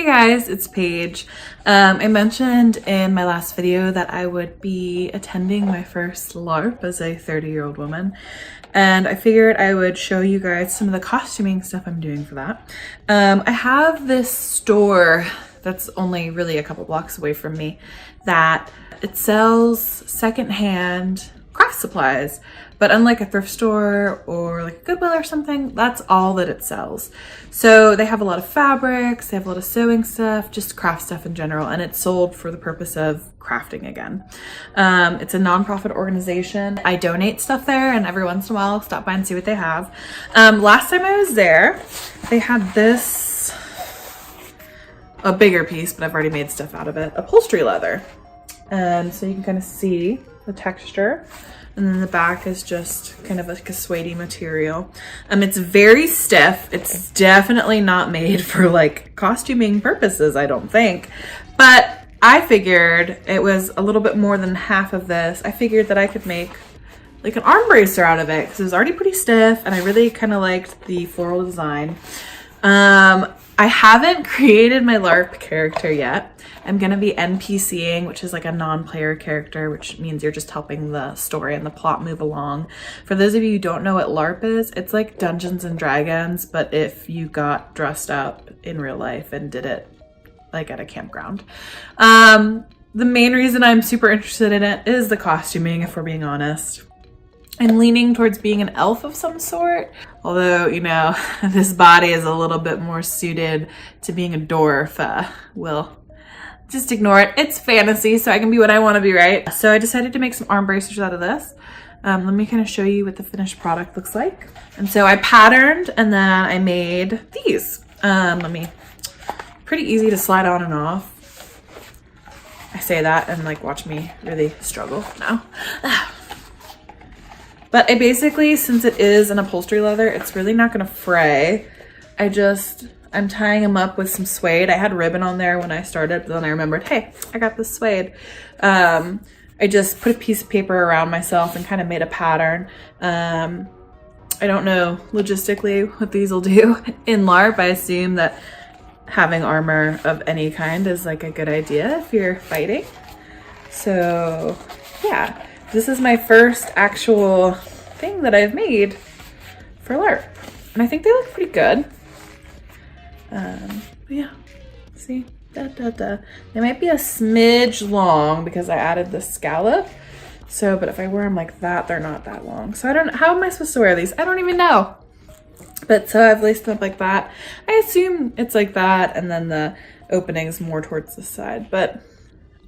Hey guys, it's Paige. I mentioned in my last video that I would be attending my first LARP as a 30-year-old woman, and I figured I would show you guys some of the costuming stuff I'm doing for that. I have this store that's only really a couple blocks away from me that it sells secondhand craft supplies, but unlike a thrift store or like a Goodwill or something, that's all that it sells. So they have a lot of fabrics, they have a lot of sewing stuff, just craft stuff in general, and it's sold for the purpose of crafting again. It's a nonprofit organization. I donate stuff there, and every once in a while I'll stop by and see what they have. Last time I was there, they had this, a bigger piece, but I've already made stuff out of it, upholstery leather. So you can kind of see the texture. And then the back is just kind of like a suede material. It's very stiff. It's definitely not made for like costuming purposes, I don't think. But I figured it was a little bit more than half of this. I figured that I could make like an arm bracer out of it because it was already pretty stiff and I really kind of liked the floral design. I haven't created my LARP character yet. I'm going to be NPCing, which is like a non-player character, which means you're just helping the story and the plot move along. For those of you who don't know what LARP is, it's like Dungeons and Dragons, but if you got dressed up in real life and did it like at a campground. The main reason I'm super interested in it is the costuming, if we're being honest. I'm leaning towards being an elf of some sort, although, you know, this body is a little bit more suited to being a dwarf. We'll just ignore it. It's fantasy, so I can be what I want to be, right? So I decided to make some arm bracers out of this. Let me kind of show you what the finished product looks like. And so I patterned and then I made these. Pretty easy to slide on and off. I say that and like watch me really struggle now. But I basically, since it is an upholstery leather, it's really not going to fray. I'm tying them up with some suede. I had ribbon on there when I started, but then I remembered, hey, I got this suede. I just put a piece of paper around myself and kind of made a pattern. I don't know logistically what these will do in LARP. I assume that having armor of any kind is like a good idea if you're fighting. So yeah. This is my first actual thing that I've made for LARP. And I think they look pretty good. But yeah, see? They might be a smidge long because I added the scallop. So, but if I wear them like that, they're not that long. So I don't know, how am I supposed to wear these? I don't even know. But so I've laced them up like that. I assume it's like that, and then the opening's more towards the side. But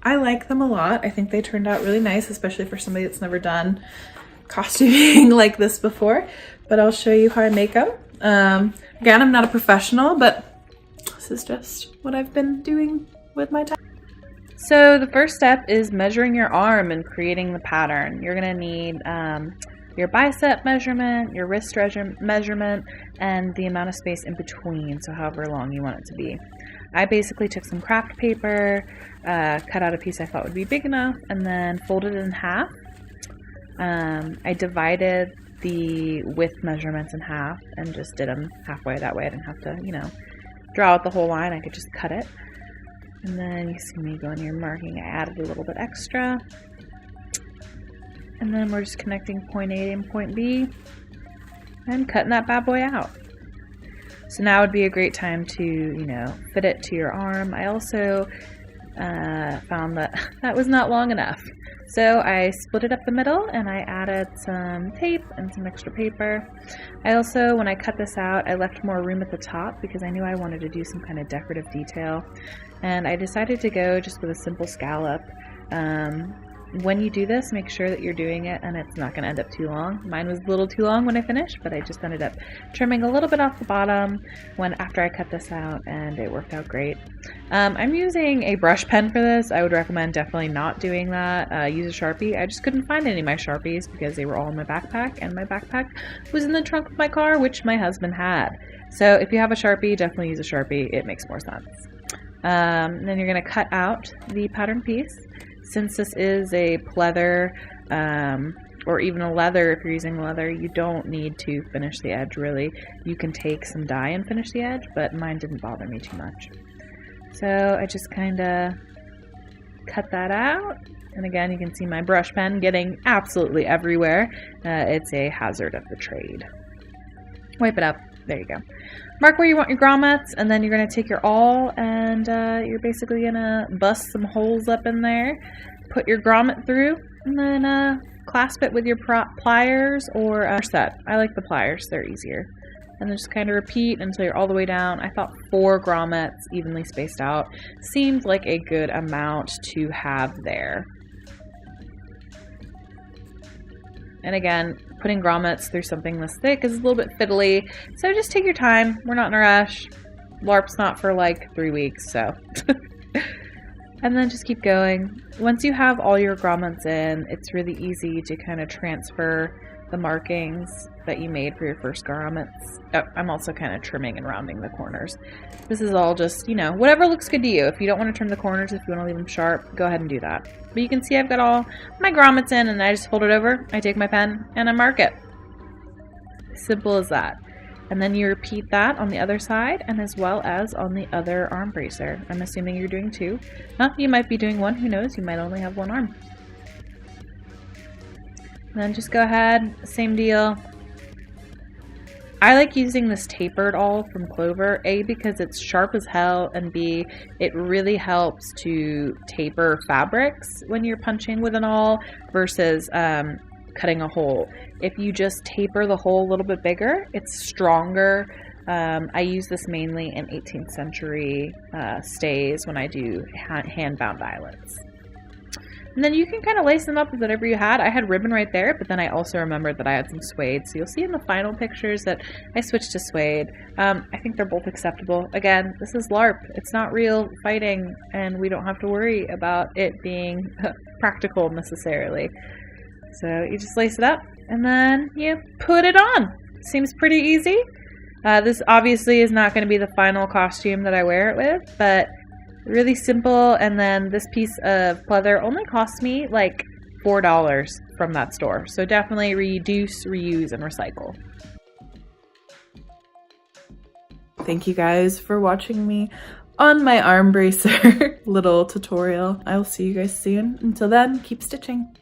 I like them a lot. I think they turned out really nice, especially for somebody that's never done costuming like this before. But I'll show you how I make them. Again, I'm not a professional, but this is just what I've been doing with my time. So the first step is measuring your arm and creating the pattern. You're going to need your bicep measurement, your wrist measurement, and the amount of space in between, so however long you want it to be. I basically took some craft paper, cut out a piece I thought would be big enough, and then folded it in half. I divided the width measurements in half and just did them halfway. That way I didn't have to, you know, draw out the whole line. I could just cut it. And then you see me going here marking. I added a little bit extra. And then we're just connecting point A and point B and cutting that bad boy out. So now would be a great time to, you know, fit it to your arm. I also found that was not long enough. So I split it up the middle and I added some tape and some extra paper. I also, when I cut this out, I left more room at the top because I knew I wanted to do some kind of decorative detail. And I decided to go just with a simple scallop. When you do this, make sure that you're doing it and it's not going to end up too long. Mine was a little too long when I finished, but I just ended up trimming a little bit off the bottom after I cut this out, and it worked out great. I'm using a brush pen for this. I would recommend definitely not doing that. Use a Sharpie. I just couldn't find any of my Sharpies because they were all in my backpack, and my backpack was in the trunk of my car, which my husband had. So if you have a Sharpie, definitely use a Sharpie. It makes more sense. Then you're going to cut out the pattern piece. Since this is a pleather, or even a leather, if you're using leather, you don't need to finish the edge really. You can take some dye and finish the edge, but mine didn't bother me too much. So I just kind of cut that out. And again, you can see my brush pen getting absolutely everywhere. It's a hazard of the trade. Wipe it up. There you go. Mark where you want your grommets, and then you're going to take your awl and you're basically going to bust some holes up in there. Put your grommet through, and then clasp it with your pliers or set. I like the pliers. They're easier. And then just kind of repeat until you're all the way down. I thought 4 grommets evenly spaced out seemed like a good amount to have there. And again, putting grommets through something this thick is a little bit fiddly, so just take your time. We're not in a rush. LARP's not for like 3 weeks, so. And then just keep going. Once you have all your grommets in, it's really easy to kind of transfer the markings that you made for your first grommets. Oh, I'm also kind of trimming and rounding the corners. This is all just, you know, whatever looks good to you. If you don't want to trim the corners, if you want to leave them sharp, go ahead and do that. But you can see I've got all my grommets in, and I just fold it over, I take my pen, and I mark it. Simple as that. And then you repeat that on the other side, and as well as on the other arm bracer. I'm assuming you're doing 2. You might be doing 1, who knows, you might only have 1 arm. Then just go ahead, same deal. I like using this tapered awl from Clover, A, because it's sharp as hell, and B, it really helps to taper fabrics when you're punching with an awl versus cutting a hole. If you just taper the hole a little bit bigger, it's stronger. I use this mainly in 18th century stays when I do hand-bound eyelets. And then you can kind of lace them up with whatever you had. I had ribbon right there, but then I also remembered that I had some suede. So you'll see in the final pictures that I switched to suede. I think they're both acceptable. Again, this is LARP. It's not real fighting, and we don't have to worry about it being practical necessarily. So you just lace it up, and then you put it on. Seems pretty easy. This obviously is not going to be the final costume that I wear it with, but really simple. And then this piece of pleather only cost me like $4 from that store. So definitely reduce, reuse, and recycle. Thank you guys for watching me on my arm bracer little tutorial. I will see you guys soon. Until then, keep stitching.